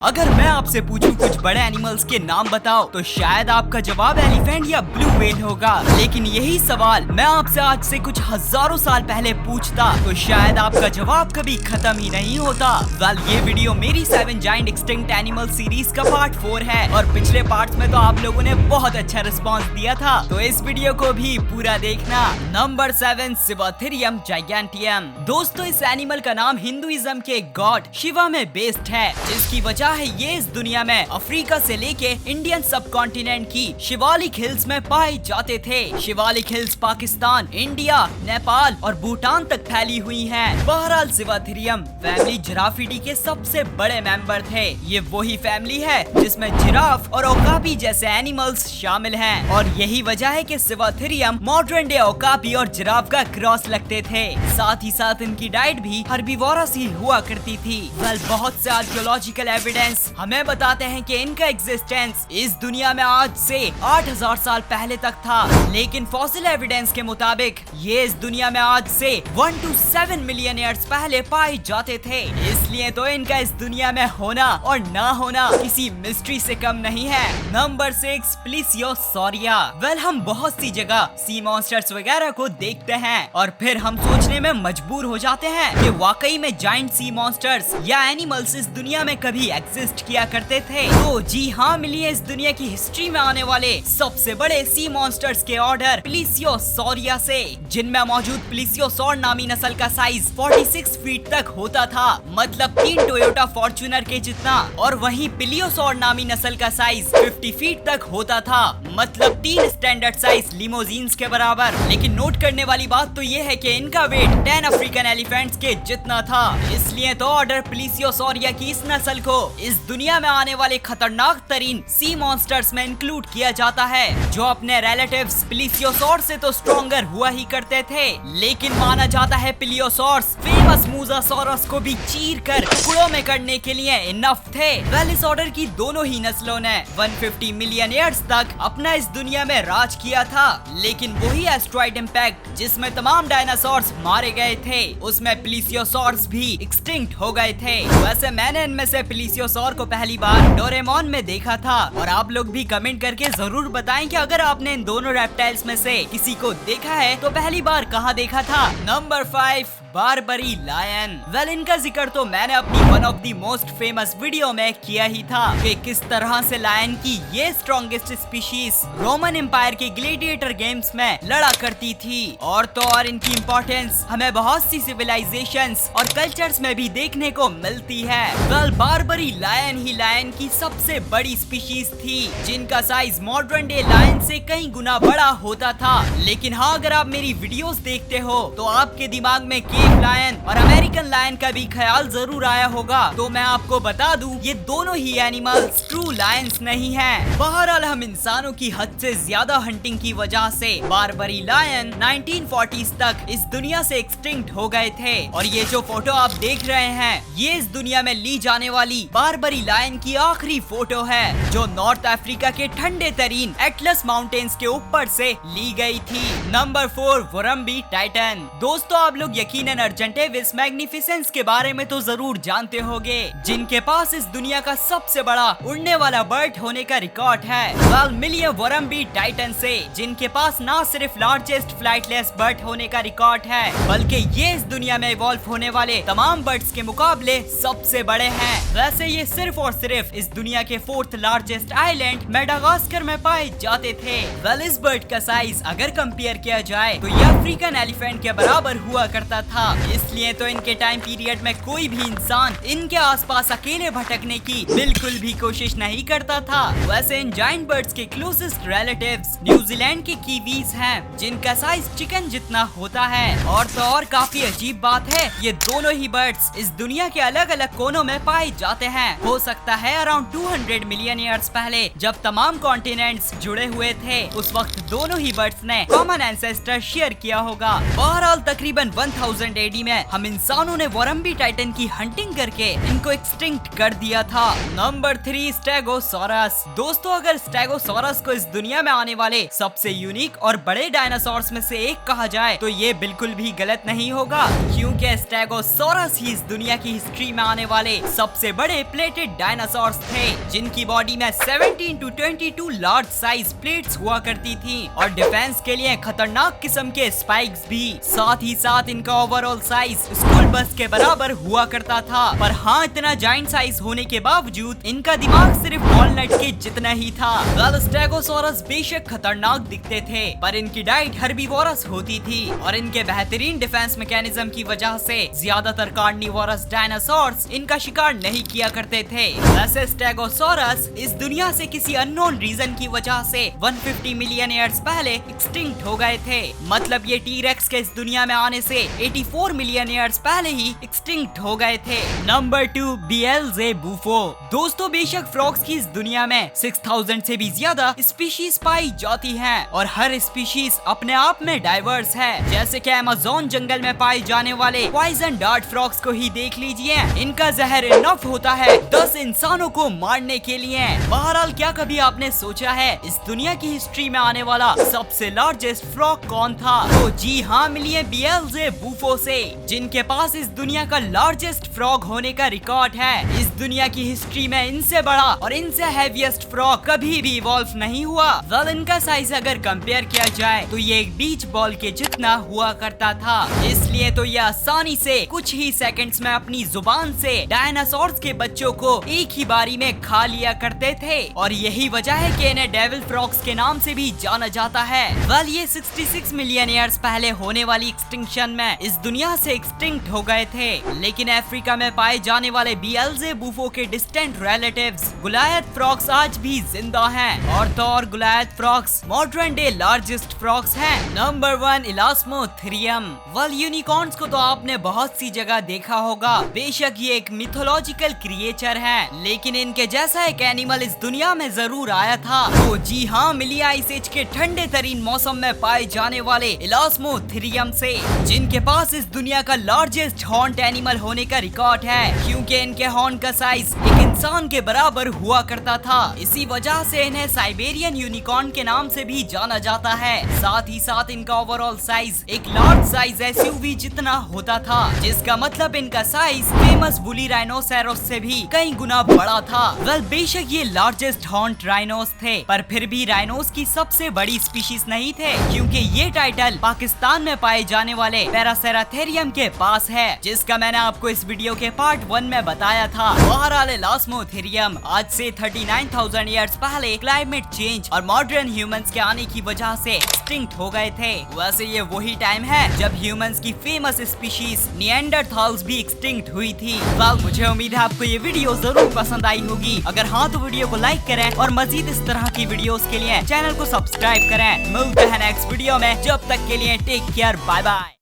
अगर मैं आपसे पूछूं कुछ बड़े एनिमल्स के नाम बताओ तो शायद आपका जवाब एलिफेंट या ब्लू व्हेल होगा। लेकिन यही सवाल मैं आपसे आज से कुछ हजारों साल पहले पूछता तो शायद आपका जवाब कभी खत्म ही नहीं होता। ये वीडियो मेरी 7 जायंट एक्सटिंक्ट एनिमल सीरीज का पार्ट 4 है और पिछले पार्ट्स में तो आप लोगों ने बहुत अच्छा रिस्पॉन्स दिया था, तो इस वीडियो को भी पूरा देखना। नंबर 7 सिवाथेरियम जाइगैंटियम। दोस्तों, इस एनिमल का नाम हिंदुइज्म के गॉड शिवा में बेस्ड है, जिसकी वजह है ये इस दुनिया में अफ्रीका से लेके इंडियन सब कॉन्टिनेंट की शिवालिक हिल्स में पाए जाते थे। शिवालिक हिल्स पाकिस्तान, इंडिया, नेपाल और भूटान तक फैली हुई हैं। बहरहाल सिवाथेरियम फैमिली जिराफिडी के सबसे बड़े मेंबर थे। ये वही फैमिली है जिसमें जिराफ और ओकापी जैसे एनिमल्स शामिल हैं और यही वजह है कि सिवाथेरियम मॉडर्न डे ओकापी और जिराफ का क्रॉस लगते थे। साथ ही साथ इनकी डाइट भी हर्बीवोरस ही हुआ करती थी। बहुत से आर्कियोलॉजिकल एविडेंस हमें बताते हैं कि इनका एग्जिस्टेंस इस दुनिया में आज से 8000 साल पहले तक था, लेकिन फॉसिल एविडेंस के मुताबिक ये इस दुनिया में आज से 1 to 7 मिलियन ईयर्स पहले पाए जाते थे। इसलिए तो इनका इस दुनिया में होना और ना होना किसी मिस्ट्री से कम नहीं है। नंबर 6 प्लीसियोसौरिया। हम बहुत सी जगह सी मॉन्स्टर्स वगैरह को देखते हैं और फिर हम सोचने में मजबूर हो जाते हैं कि वाकई में जायंट सी मॉन्स्टर्स या एनिमल्स इस दुनिया में कभी एग्जिस्ट किया करते थे। तो जी हाँ, मिलिए इस दुनिया की हिस्ट्री में आने वाले सबसे बड़े सी मॉन्स्टर्स के ऑर्डर प्लीसियोसौरिया से, जिनमें मौजूद प्लीसियोसौर नामी नस्ल का साइज 46 फीट तक होता था, मतलब 3 टोयोटा फॉर्च्यूनर के जितना, और वहीं पिलियोसौर नामी नस्ल का साइज 50 फीट तक होता था, मतलब 3 स्टैंडर्ड साइज लिमोजीन्स के बराबर। लेकिन नोट करने वाली बात तो ये है कि इनका वेट 10 अफ्रीकन एलिफेंट्स के जितना था। इसलिए तो ऑर्डर प्लीसियोसौरिया की इस नस्ल को इस दुनिया में आने वाले खतरनाक तरीन सी मॉन्स्टर्स में इंक्लूड किया जाता है, जो अपने रिलेटिव्स प्लीसियोसौर से तो स्ट्रॉन्गर हुआ ही करते थे, लेकिन माना जाता है प्लीसियोसौर्स फेमस मूसासौरस को भी चीर कर टुकड़ों में करने के लिए इनफ थे। इस ऑर्डर की दोनों ही नस्लों ने 150 मिलियन ईयर्स तक अपना इस दुनिया में राज किया था, लेकिन वही एस्ट्रॉइड इम्पैक्ट जिसमें तमाम डायनासोर्स मारे गए थे, उसमें प्लीसियोसौर्स भी एक्सटिंक्ट हो गए थे। वैसे मैंने इनमें से प्लीसियोसौर को पहली बार डोरेमोन में देखा था, और आप लोग भी कमेंट करके जरूर बताएं कि अगर आपने इन दोनों रेप्टाइल्स में से किसी को देखा है तो पहली बार कहाँ देखा था। Number 5 Barbary lion. इनका जिक्र तो मैंने अपनी one of the most famous video में किया ही था कि किस तरह से लायन की ये स्ट्रॉन्गेस्ट स्पीशीज रोमन एम्पायर के ग्लेडिएटर गेम्स में लड़ा करती थी, और तो और इनकी इम्पोर्टेंस हमें बहुत सी सिविलाइजेशंस और कल्चर्स में भी देखने को मिलती है। बारबरी लायन ही लायन की सबसे बड़ी स्पीशीज थी, जिनका साइज मॉडर्न डे लायन से कई गुना बड़ा होता था। लेकिन हाँ, अगर आप मेरी वीडियोस देखते हो तो आपके दिमाग में केव लायन और अमेरिकन लायन का भी ख्याल जरूर आया होगा। तो मैं आपको बता दूं, ये दोनों ही एनिमल्स ट्रू लायंस नहीं हैं। बहरहाल हम इंसानों की हद से ज्यादा हंटिंग की वजह से बारबरी लायन 1940s तक इस दुनिया से एक्सटिंक्ट हो गए थे, और ये जो फोटो आप देख रहे हैं ये इस दुनिया में ली जाने वाली बारबरी लायन की आखिरी फोटो है, जो नॉर्थ अफ्रीका के ठंडे तरीन एटलस माउंटेन्स के ऊपर से ली गई थी। Number 4 Vorombe titan. दोस्तों, आप लोग यकीनन अर्जेंटेविस मैग्निफिसेंस के बारे में तो जरूर जानते होंगे, जिनके पास इस दुनिया का सबसे बड़ा उड़ने वाला बर्ड होने का रिकॉर्ड है। मिलिए वोरम्बी टाइटन से, जिनके पास ना सिर्फ लार्जेस्ट फ्लाइटलेस बर्ड होने का रिकॉर्ड है, बल्कि ये इस दुनिया में इवॉल्व होने वाले तमाम बर्ड्स के मुकाबले सबसे बड़े हैं। वैसे ये सिर्फ और सिर्फ इस दुनिया के 4th लार्जेस्ट आइलैंड मेडागास्कर में पाए जाते थे। इस बर्ड का साइज अगर कंपेयर किया जाए तो ये अफ्रीकन एलिफेंट के बराबर हुआ करता था। इसलिए तो इनके टाइम पीरियड में कोई भी इंसान इनके आसपास अकेले भटकने की बिल्कुल भी कोशिश नहीं करता था। वैसे इन जायंट बर्ड्स के क्लोजेस्ट रिलेटिव्स न्यूजीलैंड के कीवीज हैं, जिनका साइज चिकन जितना होता है। और तो और काफी अजीब बात है, ये दोनों ही बर्ड्स इस दुनिया के अलग अलग कोनों में पाए जाते हैं। हो सकता है अराउंड 200 मिलियन ईयर्स पहले जब तमाम कॉन्टिनेंट्स जुड़े हुए थे, उस वक्त दोनों ही बर्ड्स ने कॉमन एंसेस्टर शेयर किया होगा। बहरहाल तकरीबन 1000 1000 एडी में हम इंसानों ने वोरम्बी टाइटन की हंटिंग करके इनको एक्सटिंक्ट कर दिया था। Number 3 stegosaurus. दोस्तों अगर स्टेगोसॉरस को इस दुनिया में आने वाले सबसे यूनिक और बड़े डायनासोर्स में से एक कहा जाए तो ये बिल्कुल भी गलत नहीं होगा, क्योंकि स्टेगोसॉरस ही इस दुनिया की हिस्ट्री में आने वाले सबसे बड़े प्लेटेड डायनासोर्स थे, जिनकी बॉडी में 17 to 22 लार्ज साइज प्लेट्स हुआ करती थी और डिफेंस के लिए खतरनाक किस्म के स्पाइक्स भी। साथ ही साथ इनका ओवरऑल साइज स्कूल बस के बराबर हुआ करता था। पर हाँ, इतना जाइंट साइज होने के बावजूद इनका दिमाग सिर्फ वॉलनट के जितना ही था। स्टेगोसॉरस बेशक खतरनाक दिखते थे, पर इनकी डाइट हर्बीवोरस होती थी और इनके बेहतरीन डिफेंस मैकेनिज्म की वजह से ज्यादातर कार्निवोरस डायनासोर्स इनका शिकार नहीं किया करते थे। वैसे स्टेगोसॉरस इस दुनिया से किसी अननोन रीजन की वजह से 150 मिलियन ईयर्स पहले एक्सटिंक्ट हो गए थे। मतलब ये टी-रेक्स के इस दुनिया में आने से 84 मिलियन ईयर्स पहले ही एक्सटिंक्ट हो गए थे। नंबर 2 बिएल्ज़ेबूफो। दोस्तों बेशक फ्रॉग्स की इस दुनिया में 6000 से भी ज्यादा स्पीशीज पाई जाती हैं और हर स्पीशीज अपने आप में डाइवर्स है। जैसे कि अमेज़न जंगल में पाए जाने वाले पॉइजन डार्ट फ्रॉग्स को ही देख लीजिए, इनका जहर इनफ होता है 10 इंसानों को मारने के लिए। बहरहाल क्या कभी आपने सोचा है इस दुनिया की हिस्ट्री में आने वाला सबसे लार्जेस्ट फ्रॉग कौन था? तो जी हाँ, मिलिए बिएल्ज़ेबूफो से, जिनके पास इस दुनिया का लार्जेस्ट फ्रॉग होने का रिकॉर्ड है। इस दुनिया की हिस्ट्री में इनसे बड़ा और इनसे हैवीएस्ट फ्रॉग कभी भी इवॉल्व नहीं हुआ। वेल इनका साइज अगर कंपेयर किया जाए तो ये एक बीच बॉल के जितना हुआ करता था, इसलिए तो ये आसानी से कुछ ही सेकंड्स में अपनी जुबान से डायनासोर्स के बच्चों को एक ही बारी में खा लिया करते थे और यही वजह है कि इन्हें डेविल फ्रॉग्स के नाम से भी जाना जाता है। वेल ये 66 मिलियन ईयर्स पहले होने वाली एक्सटिंक्शन में इस दुनिया से एक्सटिंक्ट हो गए थे, लेकिन अफ्रीका में पाए जाने वाले बिएल्ज़ेबूफो के डिस्टेंट रिलेटिव्स गुलायत फ्रॉग्स आज भी जिंदा हैं और तो और Goliath frogs modern day largest frogs हैं। Number 1 Elasmotherium. वेल यूनिकॉर्न्स को तो आपने बहुत सी जगह देखा होगा। बेशक ये एक मिथोलॉजिकल क्रिएचर है, लेकिन इनके जैसा एक एनिमल इस दुनिया में जरूर आया था। तो जी हाँ, मिली आइस एज के ठंडे तरीन मौसम में पाए जाने वाले इलास्मोथेरियम से, जिनके पास इस दुनिया का लार्जेस्ट हॉर्न्ड एनिमल होने का रिकॉर्ड है, क्योंकि इनके हॉर्न का साइज एक इंसान के बराबर हुआ करता था। इसी वजह से इन्हें साइबेरियन यूनिकॉर्न के नाम से भी जाना जाता है। साथ ही साथ इनका ओवरऑल साइज एक लार्ज साइज एसयूवी जितना होता था, जिसका मतलब इनका साइज फेमस वुली राइनोसेरोस से भी कई गुना बड़ा था। वेल बेशक ये लार्जेस्ट हॉर्न्ड राइनोस थे, पर फिर भी राइनोस की सबसे बड़ी स्पीशीज नहीं थे, क्योंकि ये टाइटल पाकिस्तान में पाए जाने वाले पैरासेराथेरियम के पास है, जिसका मैंने आपको इस वीडियो के पार्ट 1 में बताया था। बहरहाल इलास्मोथेरियम आज से 39,000 ईयर्स पहले क्लाइमेट चेंज और मॉडर्न ह्यूमंस के आने की वजह से एक्सटिंक्ट हो गए थे। वैसे ये वही टाइम है जब ह्यूमंस की फेमस स्पीशीज निएंडरथाल्स भी एक्सटिंक्ट हुई थी। वेल मुझे उम्मीद है आपको ये वीडियो जरूर पसंद आई होगी। अगर हाँ तो वीडियो को लाइक करें और मजीद इस तरह की वीडियोस के लिए चैनल को सब्सक्राइब करें। मिलते हैं नेक्स्ट वीडियो में, जब तक के लिए टेक केयर, बाय बाय।